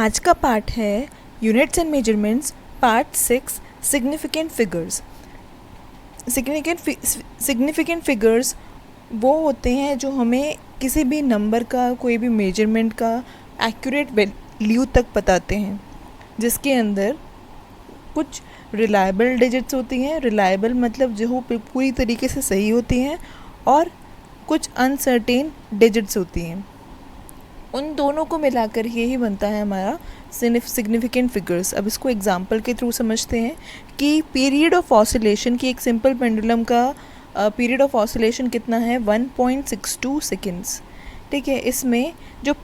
आज का पार्ट है units and measurements part 6 significant figures. Significant figures वो होते हैं जो हमें किसी भी नंबर का, कोई भी मेजरमेंट का एक्यूरेट वैल्यू तक बताते हैं, जिसके अंदर कुछ रिलायबल डिजिट्स होती हैं। रिलायबल मतलब जो पूरी तरीके से सही होती हैं, और कुछ अनसर्टेन डिजिट्स होती हैं। उन दोनों को मिलाकर यही बनता है हमारा सिग्निफिकेंट फिगर्स। अब इसको एग्जांपल के थ्रू समझते हैं कि पीरियड ऑफ ऑसिलेशन की, एक सिंपल पेंडुलम का पीरियड ऑफ ऑसिलेशन कितना है, 1.62 सेकेंड्स। ठीक है, इसमें जो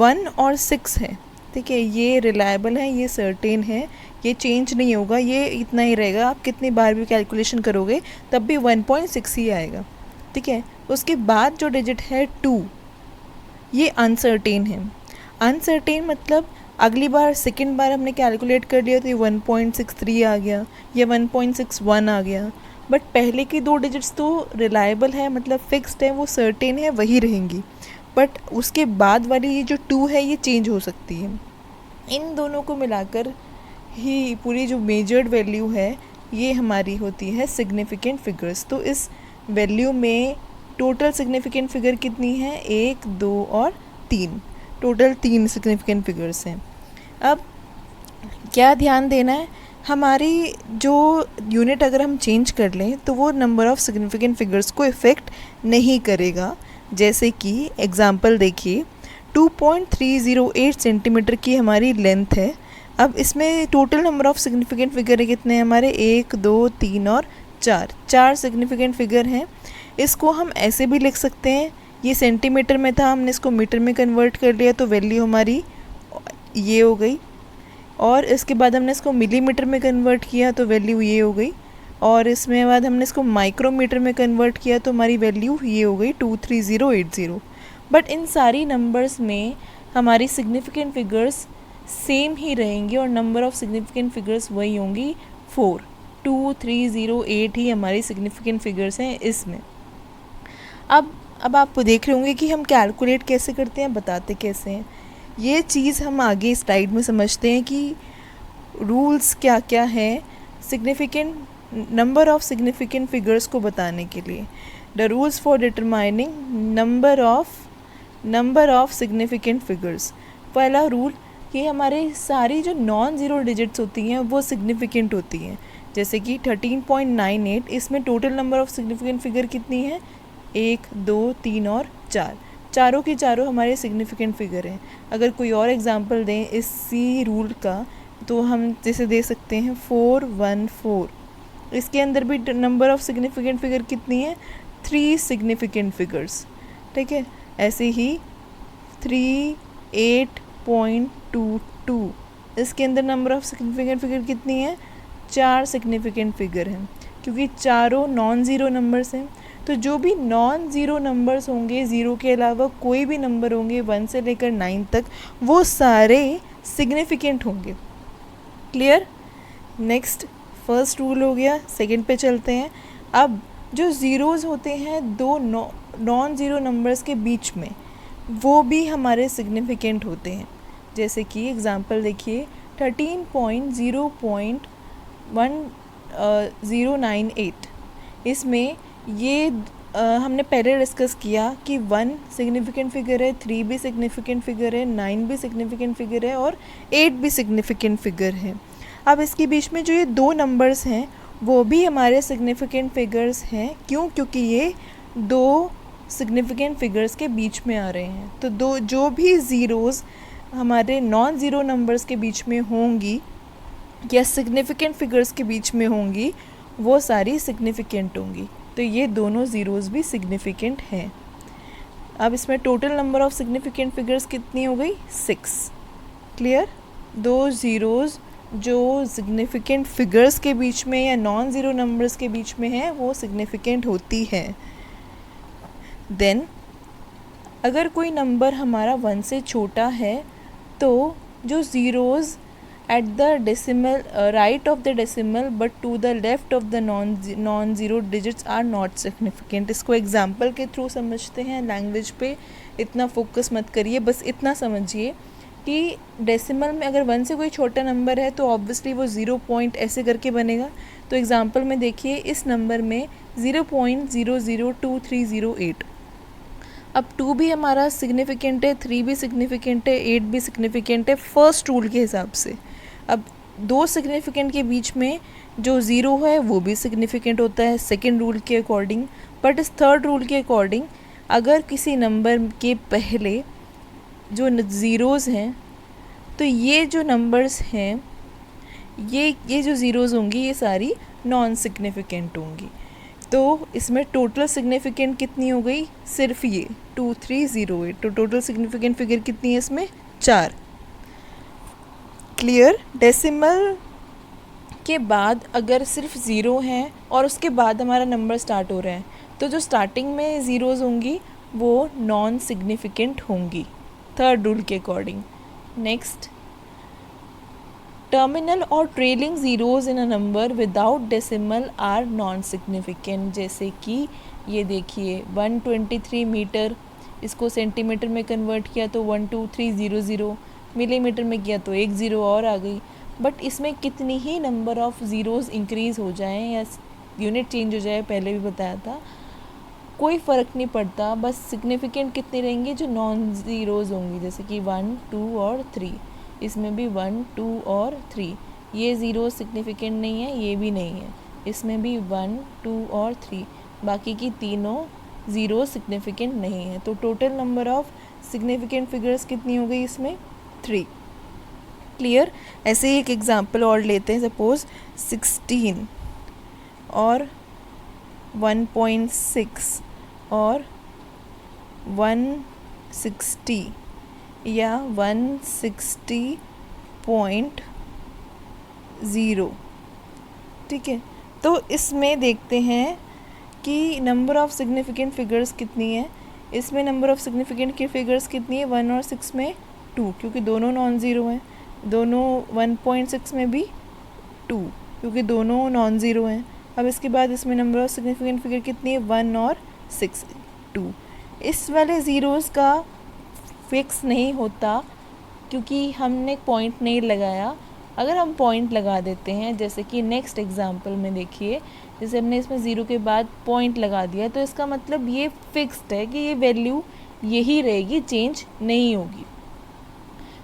1 और 6 है, ठीक है, ये रिलायबल है, ये सर्टेन है, ये चेंज नहीं होगा, ये इतना ही रहेगा। आप कितनी बार भी कैलकुलेशन करोगे तब भी 1.6 ही आएगा। ठीक है, उसके बाद जो डिजिट है 2, ये अनसर्टेन है। अनसर्टेन मतलब अगली बार, सेकेंड बार हमने कैलकुलेट कर लिया तो ये 1.63 आ गया या 1.61 आ गया, बट पहले की दो डिजिट्स तो रिलायबल है, मतलब फिक्स्ड है, वो सर्टेन है, वही रहेंगी। बट उसके बाद वाली ये जो 2 है ये चेंज हो सकती है। इन दोनों को मिलाकर ही पूरी जो मेजर्ड वैल्यू है ये हमारी होती है सिग्निफिकेंट फिगर्स। तो इस वैल्यू में टोटल सिग्निफिकेंट फिगर कितनी है, 1, 2 और 3, टोटल 3 सिग्निफिकेंट फिगर्स हैं। अब क्या ध्यान देना है, हमारी जो यूनिट अगर हम चेंज कर लें तो वो नंबर ऑफ़ सिग्निफिकेंट फिगर्स को इफ़ेक्ट नहीं करेगा। जैसे कि एग्ज़ाम्पल देखिए, 2.308 सेंटीमीटर की हमारी लेंथ है। अब इसमें total number of significant figure कितने हैं हमारे, 1, 2, 3 और 4 सिग्निफिकेंट फिगर हैं। इसको हम ऐसे भी लिख सकते हैं, ये सेंटीमीटर में था, हमने इसको मीटर में कन्वर्ट कर लिया तो वैल्यू हमारी ये हो गई, और इसके बाद हमने इसको मिलीमीटर में कन्वर्ट किया तो वैल्यू ये हो गई, और इसमें बाद हमने इसको माइक्रोमीटर में कन्वर्ट किया तो हमारी वैल्यू ये हो गई 23080। बट इन सारी नंबर्स में हमारी सिग्निफिकेंट फिगर्स सेम ही रहेंगी और नंबर ऑफ़ सिग्निफिकेंट फिगर्स वही होंगी 4, 2308 ही हमारी सिग्निफिकेंट फिगर्स हैं इसमें। अब आप देख रहे होंगे कि हम कैलकुलेट कैसे करते हैं, बताते कैसे हैं। ये चीज़ हम आगे स्लाइड में समझते हैं कि रूल्स क्या क्या हैं significant number of significant figures को बताने के लिए। The rules for determining number of significant figures. पहला रूल कि हमारे सारी जो नॉन ज़ीरो डिजिट्स होती हैं वो सिग्निफिकेंट होती हैं। जैसे कि 13.98, इसमें total number of significant figure कितनी है, 1, 2, 3 और 4, चारों की चारों हमारे सिग्निफिकेंट फिगर हैं। अगर कोई और एग्जांपल दें इसी रूल का तो हम जैसे दे सकते हैं 414, इसके अंदर भी नंबर ऑफ़ सिग्निफिकेंट फिगर कितनी है, 3 सिग्निफिकेंट फिगर्स। ठीक है, ऐसे ही 38.22, इसके अंदर नंबर ऑफ़ सिग्निफिकेंट फिगर कितनी है, 4 सिग्निफिकेंट फिगर हैं, क्योंकि चारों नॉन ज़ीरो नंबर्स हैं। तो जो भी नॉन ज़ीरो नंबर्स होंगे, ज़ीरो के अलावा कोई भी नंबर होंगे 1 से लेकर 9 तक, वो सारे सिग्निफिकेंट होंगे। क्लियर? नेक्स्ट फर्स्ट रूल हो गया, सेकंड पे चलते हैं। अब जो ज़ीरोज़ होते हैं दो नॉन ज़ीरो नंबर्स के बीच में, वो भी हमारे सिग्निफिकेंट होते हैं। जैसे कि एग्ज़ाम्पल देखिए, 13.0.1098, इसमें ये हमने पहले डिस्कस किया कि 1 सिग्निफिकेंट फिगर है, 3 भी सिग्निफिकेंट फिगर है, 9 भी सिग्निफिकेंट फिगर है और 8 भी सिग्निफिकेंट फिगर है। अब इसके बीच में जो ये 2 नंबर्स हैं वो भी हमारे सिग्निफिकेंट फिगर्स हैं। क्यों? क्योंकि ये 2 सिग्निफिकेंट फिगर्स के बीच में आ रहे हैं। तो जो भी ज़ीरोज़ हमारे नॉन ज़ीरो नंबर्स के बीच में होंगी या सिग्निफिकेंट फिगर्स के बीच में होंगी, वो सारी सिग्निफिकेंट होंगी। तो ये दोनों ज़ीरोज़ भी सिग्निफिकेंट हैं। अब इसमें total number of significant figures कितनी हो गई, 6। क्लियर? 2 ज़ीरोज़ जो सिग्निफिकेंट फिगर्स के बीच में या नॉन ज़ीरो नंबर्स के बीच में है वो सिग्निफिकेंट होती है। देन अगर कोई नंबर हमारा 1 से छोटा है तो जो zeros at the decimal right of the decimal but to the left of the non-zero digits are not significant। इसको एग्जाम्पल के थ्रू समझते हैं, लैंग्वेज पे इतना फोकस मत करिए, बस इतना समझिए कि डेसिमल में अगर 1 से कोई छोटा नंबर है तो ऑब्वियसली वो 0 पॉइंट ऐसे करके बनेगा। तो एग्जांपल में देखिए इस नंबर में 0.002308। अब 2 भी हमारा सिग्निफिकेंट है, 3 भी सिग्निफिकेंट है, 8 भी सिग्निफिकेंट है फर्स्ट रूल के हिसाब से। अब दो सिग्निफिकेंट के बीच में जो ज़ीरो है वो भी सिग्निफिकेंट होता है सेकेंड रूल के अकॉर्डिंग, बट इस थर्ड रूल के अकॉर्डिंग अगर किसी नंबर के पहले जो ज़ीरोज़ हैं तो ये जो नंबर्स हैं ये जो ज़ीरोज़ होंगी ये सारी नॉन सिग्निफिकेंट होंगी। तो इसमें टोटल सिग्निफिकेंट कितनी हो गई, सिर्फ ये 2308। तो टोटल सिग्निफिकेंट फिगर कितनी है इसमें, 4। क्लियर। डेसिमल के बाद अगर सिर्फ ज़ीरो है और उसके बाद हमारा नंबर स्टार्ट हो रहा है तो जो स्टार्टिंग में ज़ीरोज़ होंगी वो नॉन सिग्निफिकेंट होंगी थर्ड रूल के अकॉर्डिंग। नेक्स्ट, टर्मिनल और trailing zeros in a number without decimal are non significant. जैसे कि ये देखिए 123 मीटर, इसको सेंटीमीटर में कन्वर्ट किया तो 12300, मिलीमीटर में किया तो एक ज़ीरो और आ गई। बट इसमें कितनी ही नंबर ऑफ़ ज़ीरोज़ इंक्रीज़ हो जाएं या यूनिट चेंज हो जाए, पहले भी बताया था, कोई फ़र्क नहीं पड़ता। बस सिग्निफिकेंट कितनी रहेंगी, जो नॉन ज़ीरोज़ होंगी, जैसे कि 1, 2 और 3। इसमें भी 1, 2 और 3। ये ज़ीरो सिग्निफिकेंट नहीं है, ये भी नहीं है। इसमें भी 1, 2 और 3। बाकी की तीनों ज़ीरो सिग्निफिकेंट नहीं है। तो total number of significant figures कितनी हो गई इसमें, 3। क्लियर। ऐसे ही एक एग्जांपल और लेते हैं। सपोज़ 16 और 1.6 और 160 या 160.0। ठीक है, तो इसमें देखते हैं कि नंबर ऑफ़ सिग्निफिकेंट फिगर्स कितनी है। इसमें नंबर ऑफ़ सिग्निफिकेंट की फिगर्स कितनी है, 1 और 6 में 2, क्योंकि दोनों नॉन ज़ीरो हैं। दोनों 1.6 में भी 2, क्योंकि दोनों नॉन ज़ीरो हैं। अब इसके बाद इसमें नंबर ऑफ़ सिग्निफिकेंट फिगर कितनी है, 1 और 6, 2। इस वाले ज़ीरोज़ का फिक्स नहीं होता क्योंकि हमने पॉइंट नहीं लगाया। अगर हम पॉइंट लगा देते हैं, जैसे कि नेक्स्ट एग्जांपल में देखिए, जैसे हमने इसमें ज़ीरो के बाद पॉइंट लगा दिया, तो इसका मतलब ये फिक्स्ड है कि ये वैल्यू यही रहेगी, चेंज नहीं होगी।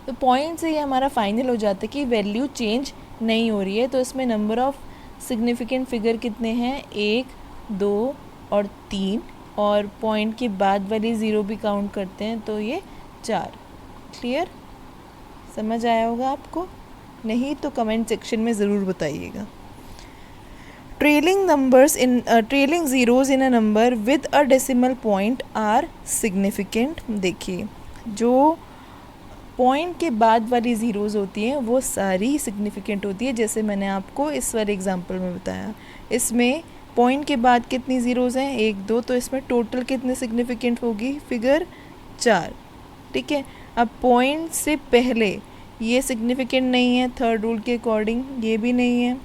तो पॉइंट से ये हमारा फाइनल हो जाता है कि वैल्यू चेंज नहीं हो रही है। तो इसमें नंबर ऑफ़ सिग्निफिकेंट फिगर कितने हैं, 1, 2 और 3, और पॉइंट के बाद वाली ज़ीरो भी काउंट करते हैं तो ये 4। क्लियर, समझ आया होगा आपको? नहीं तो कमेंट सेक्शन में ज़रूर बताइएगा। Trailing zeros in a number with a decimal point are significant. देखिए, जो पॉइंट के बाद वाली ज़ीरोज़ होती हैं वो सारी सिग्निफिकेंट होती है, जैसे मैंने आपको इस वाले एग्जांपल में बताया। इसमें पॉइंट के बाद कितनी ज़ीरोज़ हैं, 1, 2, तो इसमें टोटल कितने सिग्निफिकेंट होगी फिगर, 4। ठीक है। अब पॉइंट से पहले ये सिग्निफिकेंट नहीं है थर्ड रूल के अकॉर्डिंग, ये भी नहीं है,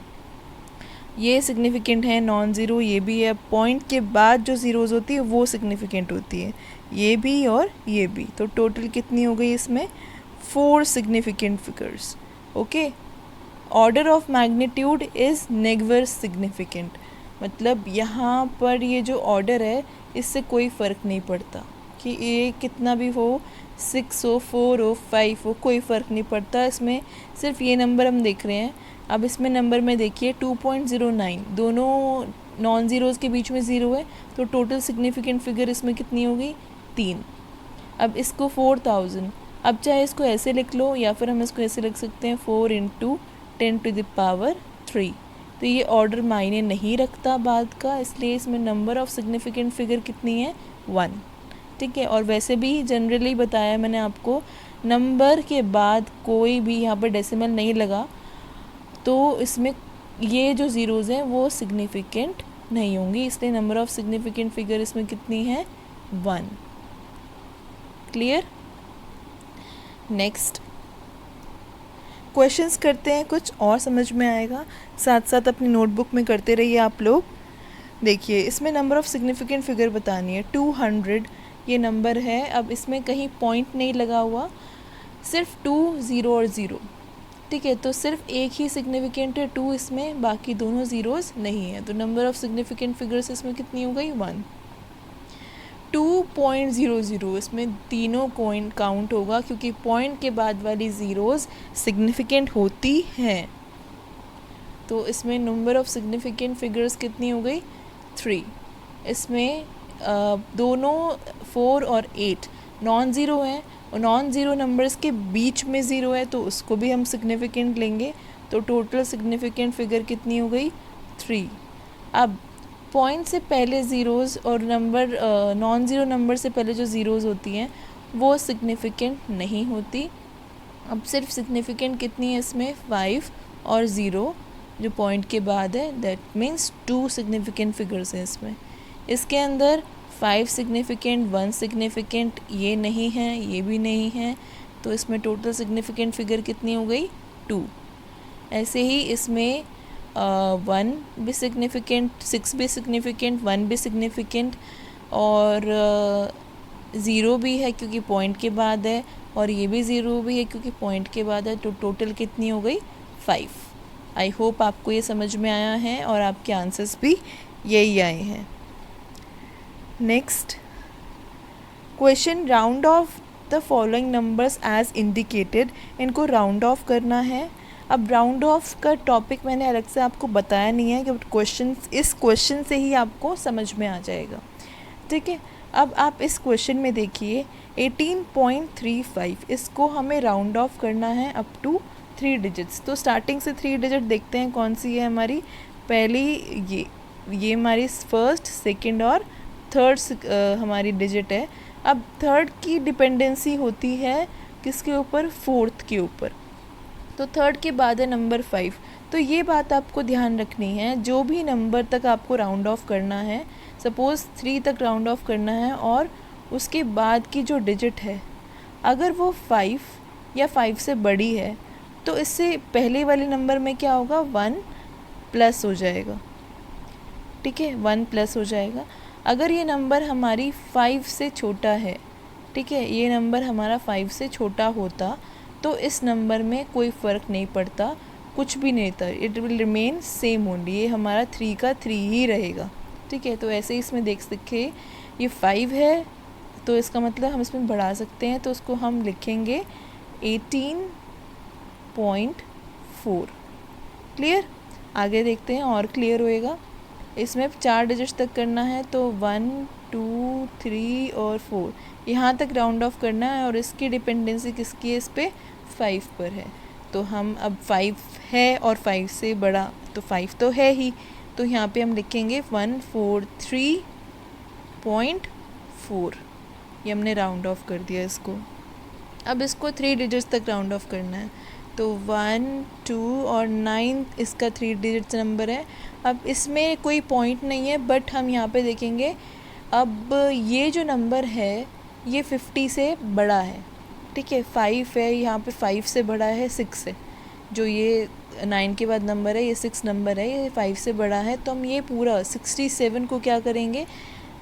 ये सिग्निफिकेंट है नॉन ज़ीरो, ये भी है। पॉइंट के बाद जो ज़ीरोज़ होती है वो सिग्निफिकेंट होती है, ये भी और ये भी। तो टोटल कितनी हो गई इसमें, 4 significant figures. Okay. Order of magnitude is never significant, मतलब यहाँ पर ये जो ऑर्डर है इससे कोई फ़र्क नहीं पड़ता कि ये कितना भी हो, 6 हो, 4 हो, 5 हो, कोई फ़र्क नहीं पड़ता। इसमें सिर्फ ये नंबर हम देख रहे हैं। अब इसमें नंबर में देखिए 2.09, दोनों नॉन ज़ीरोज़ के बीच में ज़ीरो है, तो टोटल सिग्निफिकेंट फिगर इसमें कितनी हो गई, 3। अब इसको 4000, अब चाहे इसको ऐसे लिख लो या फिर हम इसको ऐसे लिख सकते हैं 4 × 10⁻³ तो ये ऑर्डर मायने नहीं रखता बाद का, इसलिए इसमें नंबर ऑफ़ सिग्निफिकेंट फिगर कितनी है, 1। ठीक है। और वैसे भी जनरली बताया मैंने आपको, नंबर के बाद कोई भी यहाँ पर डेसिमल नहीं लगा तो इसमें ये जो ज़ीरोज़ हैं वो सिग्निफिकेंट नहीं होंगी, इसलिए नंबर ऑफ़ सिग्निफिकेंट फिगर इसमें कितनी है, 1। क्लियर। नेक्स्ट क्वेश्चंस करते हैं, कुछ और समझ में आएगा, साथ साथ अपनी नोटबुक में करते रहिए आप लोग। देखिए, इसमें नंबर ऑफ़ सिग्निफिकेंट फिगर बतानी है, 200 ये नंबर है। अब इसमें कहीं पॉइंट नहीं लगा हुआ, सिर्फ 2, 0 और 0, ठीक है। तो सिर्फ एक ही सिग्निफिकेंट है 2 इसमें, बाकी दोनों ज़ीरोज़ नहीं है। तो नंबर ऑफ़ सिग्निफिकेंट फिगर्स इसमें कितनी हो गई 1। 2.00 इसमें तीनों कॉइन काउंट होगा क्योंकि पॉइंट के बाद वाली ज़ीरोज़ सिग्निफिकेंट होती हैं। तो इसमें नंबर ऑफ़ सिग्निफिकेंट फिगर्स कितनी हो गई 3। इसमें दोनों 4 और 8 नॉन ज़ीरो हैं और नॉन ज़ीरो नंबर्स के बीच में ज़ीरो है तो उसको भी हम सिग्निफिकेंट लेंगे। तो टोटल सिग्निफिकेंट फिगर कितनी हो गई 3। अब पॉइंट से पहले ज़ीरोज़ और नंबर नॉन ज़ीरो नंबर से पहले जो ज़ीरोज़ होती हैं वो सिग्निफिकेंट नहीं होती। अब सिर्फ सिग्निफिकेंट कितनी है इसमें 5 और 0 जो पॉइंट के बाद है, दैट मीन्स 2 सिग्निफिकेंट फिगर्स हैं इसमें। इसके अंदर 5 सिग्निफिकेंट 1 सिग्निफिकेंट ये नहीं है, ये भी नहीं है, तो इसमें टोटल सिग्निफिकेंट फिगर कितनी हो गई 2। ऐसे ही इसमें 1 भी सिग्निफिकेंट, 6 भी सिग्निफिकेंट, 1 भी सिग्निफिकेंट और 0 भी है क्योंकि पॉइंट के बाद है और ये भी 0 भी है क्योंकि पॉइंट के बाद है। तो टोटल कितनी हो गई 5। आई होप आपको ये समझ में आया है और आपके आंसर्स भी यही आए हैं। Next question, round off the following numbers as indicated. इनको राउंड ऑफ करना है। अब राउंड ऑफ का टॉपिक मैंने अलग से आपको बताया नहीं है कि क्वेश्चन, इस क्वेश्चन से ही आपको समझ में आ जाएगा, ठीक है। अब आप इस क्वेश्चन में देखिए 18.35, इसको हमें राउंड ऑफ करना है अप टू 3 डिजिट्स। तो स्टार्टिंग से 3 डिजिट देखते हैं कौन सी है हमारी। पहली ये हमारी फर्स्ट, सेकंड और थर्ड हमारी डिजिट है। अब थर्ड की डिपेंडेंसी होती है किसके ऊपर, फोर्थ के ऊपर। तो थर्ड के बाद है नंबर 5। तो ये बात आपको ध्यान रखनी है, जो भी नंबर तक आपको राउंड ऑफ करना है, सपोज़ 3 तक राउंड ऑफ करना है और उसके बाद की जो डिजिट है अगर वो 5 या 5 से बड़ी है तो इससे पहले वाले नंबर में क्या होगा 1 प्लस हो जाएगा, ठीक है, 1 प्लस हो जाएगा। अगर ये नंबर हमारी 5 से छोटा है, ठीक है, ये नंबर हमारा 5 से छोटा होता तो इस नंबर में कोई फ़र्क नहीं पड़ता, कुछ भी नहीं था, it will remain same only, ये हमारा 3 का 3 ही रहेगा, ठीक है। तो ऐसे ही इसमें देख सकते ये 5 है तो इसका मतलब हम इसमें बढ़ा सकते हैं, तो उसको हम लिखेंगे 18.4। क्लियर? आगे देखते हैं और क्लियर होएगा। इसमें 4 डिजिट्स तक करना है तो 1 2 3 और 4 यहाँ तक राउंड ऑफ करना है और इसकी डिपेंडेंसी किसकी है, इस पर 5 पर है। तो हम अब 5 है और 5 से बड़ा तो 5 तो है ही, तो यहाँ पे हम लिखेंगे 143.4। ये हमने राउंड ऑफ कर दिया इसको। अब इसको 3 डिजिट्स तक राउंड ऑफ करना है तो 1 2 और 9 इसका 3 डिजिट्स नंबर है। अब इसमें कोई पॉइंट नहीं है बट हम यहाँ पे देखेंगे अब ये जो नंबर है ये 50 से बड़ा है, ठीक है। 5 है यहाँ पे, 5 से बड़ा है 6 है, जो ये 9 के बाद नंबर है ये 6 नंबर है, ये 5 से बड़ा है। तो हम ये पूरा 67 को क्या करेंगे,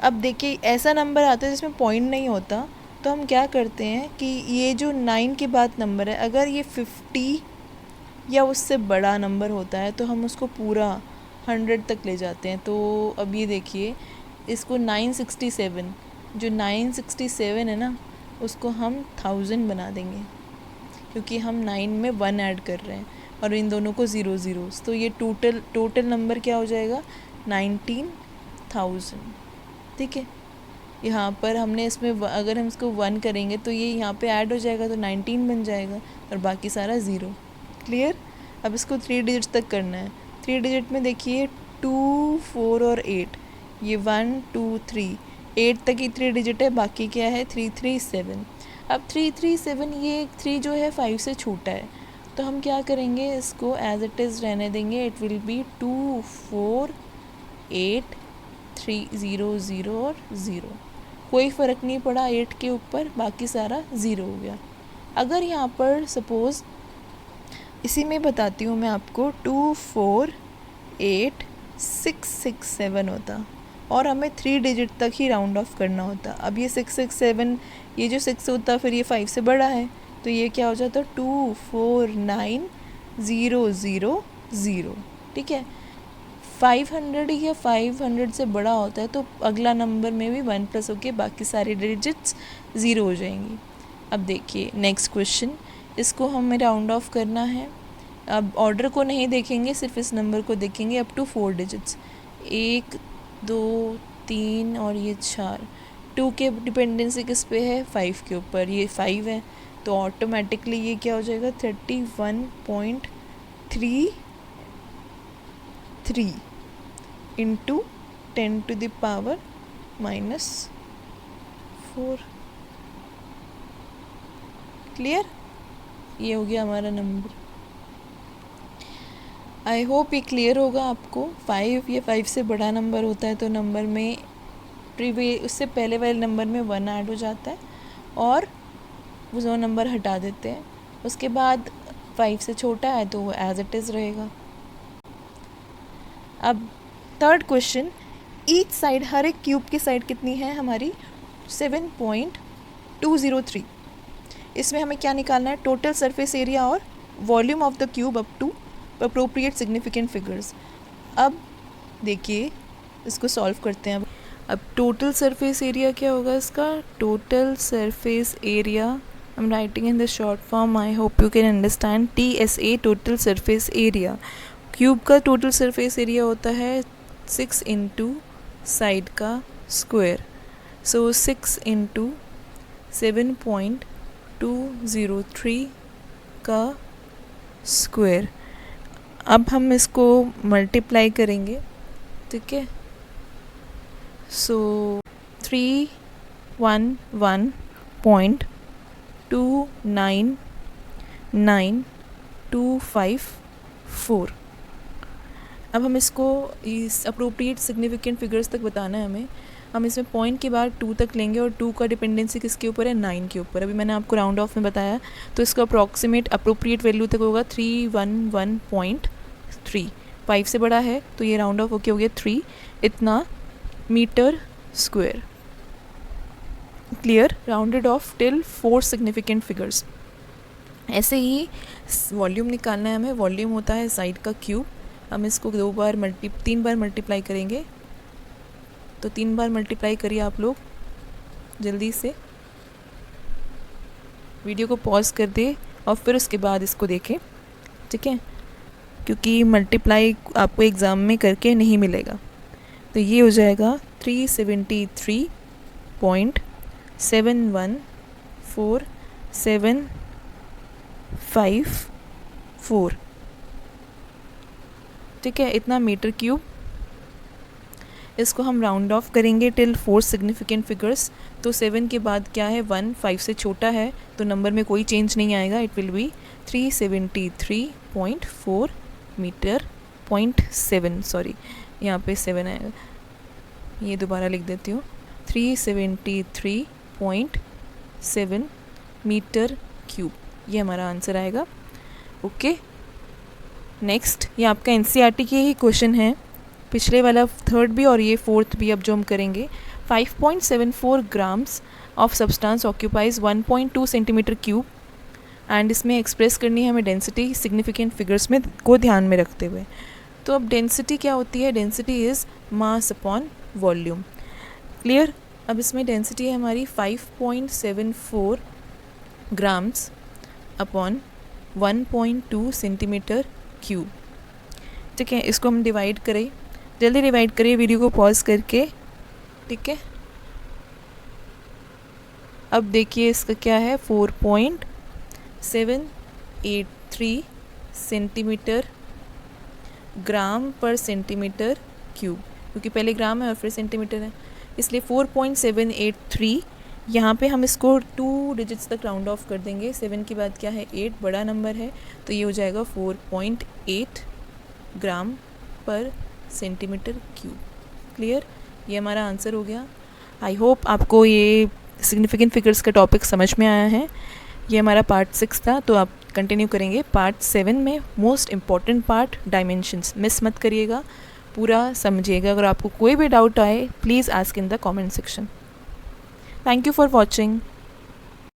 अब देखिए ऐसा नंबर आता है जिसमें पॉइंट नहीं होता, तो हम क्या करते हैं कि ये जो 9 के बाद नंबर है अगर ये 50 या उससे बड़ा नंबर होता है तो हम उसको पूरा 100 तक ले जाते हैं। तो अब ये देखिए इसको 967, जो 967 है ना उसको हम 1000 बना देंगे क्योंकि हम 9 में 1 ऐड कर रहे हैं और इन दोनों को 0 ज़ीरोस, तो ये टोटल नंबर क्या हो जाएगा 19,000, ठीक है। यहाँ पर हमने इसमें अगर हम इसको 1 करेंगे तो ये यहाँ पे ऐड हो जाएगा तो 19 बन जाएगा और बाकी सारा 0। क्लियर? अब इसको 3 डिजिट तक करना है। 3 डिजिट में देखिए 2 4 और 8, ये 1 2 3, 8 तक ही 3 डिजिट है, बाकी क्या है 337। अब 337 ये 3 जो है 5 से छोटा है तो हम क्या करेंगे इसको एज इट इज़ रहने देंगे। इट विल बी 2 4 8 3 0 0 और 0, कोई फ़र्क नहीं पड़ा 8 के ऊपर, बाकी सारा 0 हो गया। अगर यहाँ पर सपोज़ इसी में बताती हूँ मैं आपको 2 4 8 6 6 7 होता और हमें 3 डिजिट तक ही राउंड ऑफ करना होता। अब ये 6 6 7, ये जो 6 होता फिर ये 5 से बड़ा है तो ये क्या हो जाता है 249,000, ठीक है। 500 या 500 से बड़ा होता है तो अगला नंबर में भी 1 प्लस होके बाकी सारे डिजिट्स 0 हो जाएंगी। अब देखिए नेक्स्ट क्वेश्चन, इसको हमें राउंड ऑफ करना है। अब ऑर्डर को नहीं देखेंगे, सिर्फ इस नंबर को देखेंगे अप टू 4 डिजिट्स, 1 2 3 और ये 4। 2 के डिपेंडेंसी किस पे है, 5 के ऊपर, ये 5 है तो ऑटोमेटिकली ये क्या हो जाएगा 31.33 इंटू 10⁻⁻⁴। क्लियर, ये हो गया हमारा नंबर। आई होप ये क्लियर होगा आपको। 5 या 5 से बड़ा नंबर होता है तो नंबर में उससे पहले वाले नंबर में 1 ऐड हो जाता है और वो 2 नंबर हटा देते हैं। उसके बाद 5 से छोटा है तो वो एज इट इज़ रहेगा। अब थर्ड क्वेश्चन, ईच साइड, हर एक क्यूब की साइड कितनी है हमारी 7.203। इसमें हमें क्या निकालना है, टोटल सरफेस एरिया और volume of the cube up to appropriate significant figures. अब देखिए इसको सॉल्व करते हैं। अब टोटल सरफेस एरिया क्या होगा इसका, total surface area, I am writing in the short form, I hope you can understand, TSA, total surface area. Cube का टोटल सरफेस एरिया होता है 6 इंटू साइड का स्क्वायर, सो 6 इंटू 7.203 का स्क्वायर। अब हम इसको मल्टीप्लाई करेंगे, ठीक है। सो 311.299254। अब हम इसको इस अप्रोप्रिएट सिग्निफिकेंट फिगर्स तक बताना है हमें। हम इसमें पॉइंट के बाद 2 तक लेंगे और 2 का डिपेंडेंसी किसके ऊपर है, 9 के ऊपर। अभी मैंने आपको राउंड ऑफ में बताया, तो इसका अप्रॉक्सीमेट अप्रोप्रिएट वैल्यू तक होगा 311.3। 5 से बड़ा है तो ये राउंड ऑफ होके हो गया 3 इतना meter square. Clear, rounded off till 4 significant figures. ऐसे ही वॉल्यूम निकालना है हमें। वॉल्यूम होता है साइड का क्यूब। हम इसको 3 बार मल्टीप्लाई करेंगे, तो 3 बार मल्टीप्लाई करिए आप लोग जल्दी से, वीडियो को पॉज कर दे और फिर उसके बाद इसको देखें, ठीक है, क्योंकि मल्टीप्लाई आपको एग्ज़ाम में करके नहीं मिलेगा। तो ये हो जाएगा 373.7147554, ठीक है, इतना मीटर क्यूब। इसको हम राउंड ऑफ करेंगे टिल 4 सिग्निफिकेंट फिगर्स। तो 7 के बाद क्या है 1, 5 से छोटा है तो नंबर में कोई चेंज नहीं आएगा, it will be 373.4 meter, 0.7 sorry यहाँ पे 7 आएगा, ये दोबारा लिख देती हूँ, 373.7 मीटर क्यूब, ये हमारा आंसर आएगा। ओके, नेक्स्ट, ये आपका NCERT के ही क्वेश्चन है, पिछले वाला थर्ड भी और ये फोर्थ भी अब जो हम करेंगे। 5.74 grams of substance occupies 1.2 centimetre cube and इसमें एक्सप्रेस करनी है हमें डेंसिटी सिग्निफिकेंट फिगर्स में को ध्यान में रखते हुए। तो अब डेंसिटी क्या होती है, density is mass upon volume. Clear, अब इसमें डेंसिटी है हमारी 5.74 ग्राम्स अपॉन 1.2 सेंटीमीटर क्यूब, ठीक है। इसको हम डिवाइड करें, जल्दी डिवाइड करिए वीडियो को पॉज करके, ठीक है। अब देखिए इसका क्या है 4.783 सेंटीमीटर ग्राम पर सेंटीमीटर क्यूब, क्योंकि पहले ग्राम है और फिर सेंटीमीटर है, इसलिए 4.783। यहाँ पे हम इसको 2 डिजिट्स तक राउंड ऑफ कर देंगे। 7 के बाद क्या है 8, बड़ा नंबर है तो ये हो जाएगा 4.8 ग्राम पर सेंटीमीटर क्यूब। क्लियर, ये हमारा आंसर हो गया। आई होप आपको ये सिग्निफिकेंट फिगर्स का टॉपिक समझ में आया है। ये हमारा पार्ट 6 था, तो आप कंटिन्यू करेंगे पार्ट 7 में। Most important part dimensions, miss मत करिएगा, पूरा समझिएगा। अगर आपको कोई भी डाउट आए please ask in the comment section. Thank you for watching.